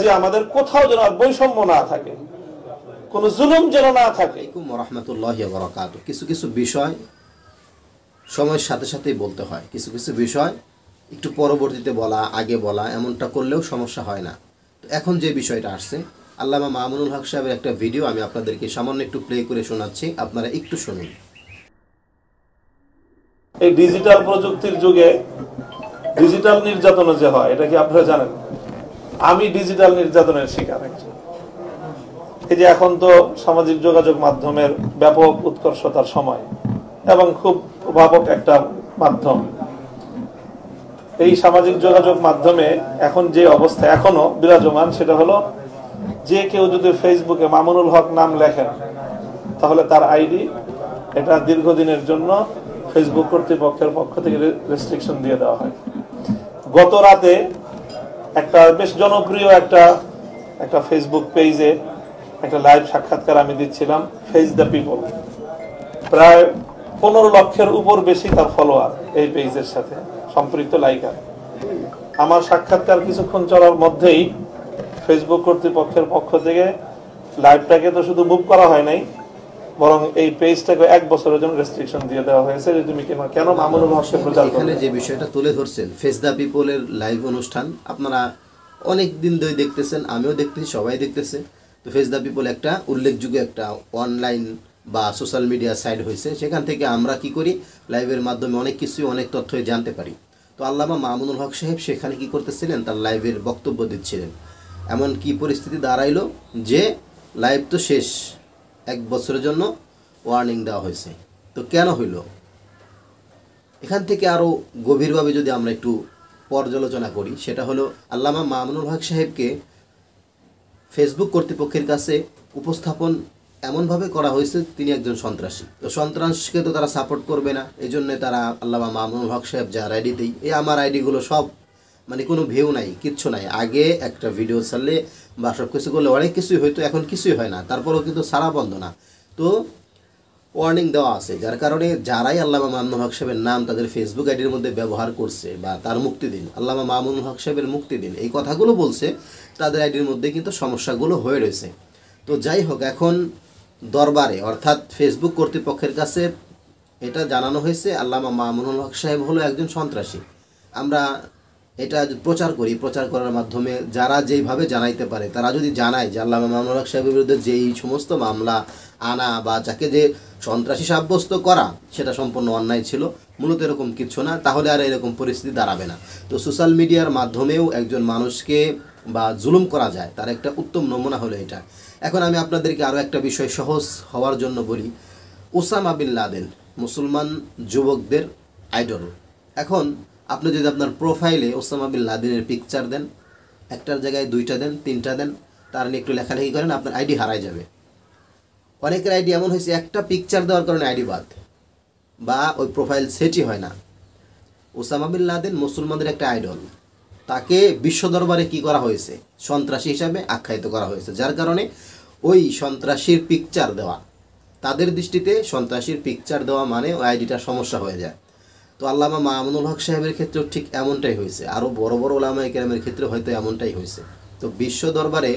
কাজে আমাদের কোথাও যেন বৈষম্য না থাকে, কোনো জুলুম যেন না থাকে। ওয়া রাহমাতুল্লাহি ওয়া বারাকাতুহু। কিছু কিছু বিষয় সময়ের সাথে সাথেই বলতে হয়, কিছু কিছু বিষয় একটু পরবর্তীতে বলা, আগে বলা, এমনটা করলেও সমস্যা হয় না। তো এখন যে বিষয়টা আসছে, আল্লামা মামুনুল হক সাহেবের একটা ভিডিও আমি আপনাদেরকে সামান্য একটু প্লে করে শোনাচ্ছি, আপনারা একটু শুনুন। এই ডিজিটাল প্রযুক্তির যুগে ডিজিটাল নির্যাতন যে হয়, এটা কি আপনারা জানেন? আমি ডিজিটাল নির্যাতনের শিকার একজন। এই যে এখন তো সামাজিক যোগাযোগ মাধ্যমের ব্যাপক উৎকর্ষতার সময় এবং খুব প্রভাবক একটা মাধ্যম। এই সামাজিক যোগাযোগ মাধ্যমে এখন যে অবস্থা এখনো বিরাজমান, সেটা হলো যে কেউ যদি ফেসবুকে মামুনুল হক নাম লেখেন, তাহলে তার আইডি এটা দীর্ঘদিনের জন্য ফেসবুক কর্তৃপক্ষের পক্ষ থেকে রেস্ট্রিকশন দিয়ে দেওয়া হয়। গত রাতে একটা বেশ জনপ্রিয় একটা ফেসবুক পেজে একটা লাইভ সাক্ষাৎকার আমি দিচ্ছিলাম, ফেস দ্য পিপল। প্রায় 15 লক্ষের উপর বেশি তার ফলোয়ার এই পেজের সাথে সম্পৃক্ত লাইকার। আমার সাক্ষাৎকার কিছুক্ষণ চলার মধ্যেই ফেসবুক কর্তৃপক্ষের পক্ষ থেকে লাইভটাকে তো শুধু মুভ করা হয় নাই, বরং এই পেজটাকে 1 বছরের জন্য রেস্ট্রিকশন দিয়ে দেওয়া হয়েছে যে তুমি কেন মামুনুল হককে প্রচার করবে। এখানে যে বিষয়টা তুলে ধরছেন, ফেস দ্য পিপলের লাইভ অনুষ্ঠান আপনারা অনেক দিন ধরে দেখতেছেন, আমিও দেখতেছি, সবাই দেখতেছে। তো ফেস দ্য পিপল একটা উল্লেখযোগ্য একটা অনলাইন বা সোশ্যাল মিডিয়া সাইট হয়েছে, সেখান থেকে আমরা কি করি, লাইভের মাধ্যমে অনেক কিছুই, অনেক তথ্যই জানতে পারি। তো আল্লামা মামুনুল হক সাহেব সেখানে কি করতেছিলেন, তার লাইভের বক্তব্য দিচ্ছিলেন। এমন কি পরিস্থিতি দাঁড়াইলো যে লাইভ তো শেষ, 1 বছরের জন্য ওয়ার্নিং দেওয়া হয়েছে। তো কেন হইল, এখান থেকে আরও গভীরভাবে যদি আমরা একটু পর্যালোচনা করি, সেটা হলো আল্লামা মামুনুল হক সাহেবকে ফেসবুক কর্তৃপক্ষের কাছে উপস্থাপন এমনভাবে করা হয়েছে তিনি একজন সন্ত্রাসী। তো সন্ত্রাসকে তো তারা সাপোর্ট করবে না, এই জন্যে তারা আল্লামা মামুনুল হক সাহেব যার আইডিতেই, এই আমার আইডিগুলো সব মানে কোনো ভিউ নাই, কিচ্ছু নাই। আগে একটা ভিডিও ছাড়লে বা সব কিছু করলে অনেক কিছুই হয়তো, এখন কিছুই হয় না, তারপরেও কিন্তু সারা বন্ধ না। তো ওয়ার্নিং দেওয়া আছে, যার কারণে যারাই আল্লামা মামুনুল হক সাহেবের নাম তাদের ফেসবুক আইডির মধ্যে ব্যবহার করছে বা তার মুক্তি দিন, আল্লামা মামুনুল হক সাহেবের মুক্তি দিন, এই কথাগুলো বলছে, তাদের আইডির মধ্যে কিন্তু সমস্যাগুলো হয়ে রয়েছে। তো যাই হোক, এখন দরবারে অর্থাৎ ফেসবুক কর্তৃপক্ষের কাছে এটা জানানো হয়েছে আল্লামা মামুনুল হক সাহেব হলো একজন সন্ত্রাসী। আমরা এটা প্রচার করি, প্রচার করার মাধ্যমে যারা যেইভাবে জানাইতে পারে, তারা যদি জানায় যে আল্লামা মামুনুল হক সাহেবের বিরুদ্ধে যেই সমস্ত মামলা আনা বা যাকে যে সন্ত্রাসী সাব্যস্ত করা সেটা সম্পূর্ণ অন্যায় ছিল, মূলত এরকম কিছু না, তাহলে আর এরকম পরিস্থিতি দাঁড়াবে না। তো সোশ্যাল মিডিয়ার মাধ্যমেও একজন মানুষকে বা জুলুম করা যায়, তার একটা উত্তম নমুনা হলো এটা। এখন আমি আপনাদেরকে আরও একটা বিষয় সহজ হওয়ার জন্য বলি, ওসামা বিন লাদেন মুসলমান যুবকদের আইডল। এখন আপনি যদি আপনার প্রোফাইলে ওসামা বিন লাদেনের পিকচার দেন, একটার জায়গায় 2টা দেন, 3টা দেন, তার নিয়ে একটু লেখালেখি করেন, আপনার আইডি হারাই যাবে। অনেকের আইডি এমন হয়েছে একটা পিকচার দেওয়ার কারণে আইডি বাদ বা ওই প্রোফাইল সেটই হয় না। ওসামা বিন লাদেন মুসলমানদের একটা আইডল, তাকে বিশ্ব দরবারে কি করা হয়েছে, সন্ত্রাসী হিসাবে আখ্যায়িত করা হয়েছে, যার কারণে ওই সন্ত্রাসীর পিকচার দেওয়া, তাদের দৃষ্টিতে সন্ত্রাসীর পিকচার দেওয়া মানে ওই আইডিটার সমস্যা হয়ে যায়। তো আল্লামা মামুনুল হক সাহেবের ক্ষেত্রেও ঠিক এমনটাই হয়েছে, আরও বড় বড় ওলামায়ে কেরামের ক্ষেত্রে হয়তো এমনটাই হয়েছে। তো বিশ্ব দরবারে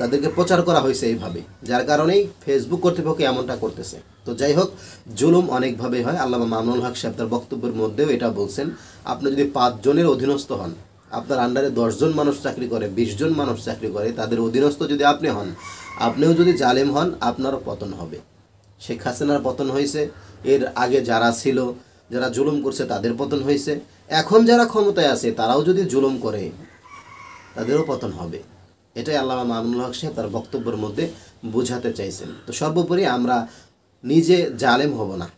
তাদেরকে প্রচার করা হয়েছে এইভাবে, যার কারণেই ফেসবুক কর্তৃপক্ষ এমনটা করতেছে। তো যাই হোক, জুলুম অনেকভাবে হয়। আল্লামা মামুনুল হক সাহেব তার বক্তব্যের মধ্যেও এটা বলছেন, আপনি যদি 5 জনের অধীনস্থ হন, আপনার আন্ডারে 10 জন মানুষ চাকরি করে, 20 জন মানুষ চাকরি করে, তাদের অধীনস্থ যদি আপনি হন, আপনিও যদি জালেম হন, আপনারও পতন হবে। শেখ হাসিনার পতন হয়েছে, এর আগে যারা ছিল, যারা জুলুম করছে তাদের পতন হয়েছে, এখন যারা ক্ষমতায় আছে তারাও যদি জুলুম করে তাদেরও পতন হবে। এটাই আল্লামা মামুনুল হক সাহেব তার বক্তব্যের মধ্যে বোঝাতে চাইছেন। তো সর্বোপরি আমরা নিজে জালেম হব না,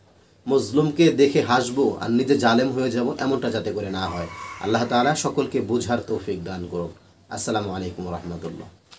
মজলুমকে দেখে হাসবো আর নিজে জালেম হয়ে যাব, এমনটা যাতে করে না হয়। আল্লাহ তাআলা সকলকে বোঝার তৌফিক দান করুন। আসসালামু আলাইকুম ওয়া রাহমাতুল্লাহ।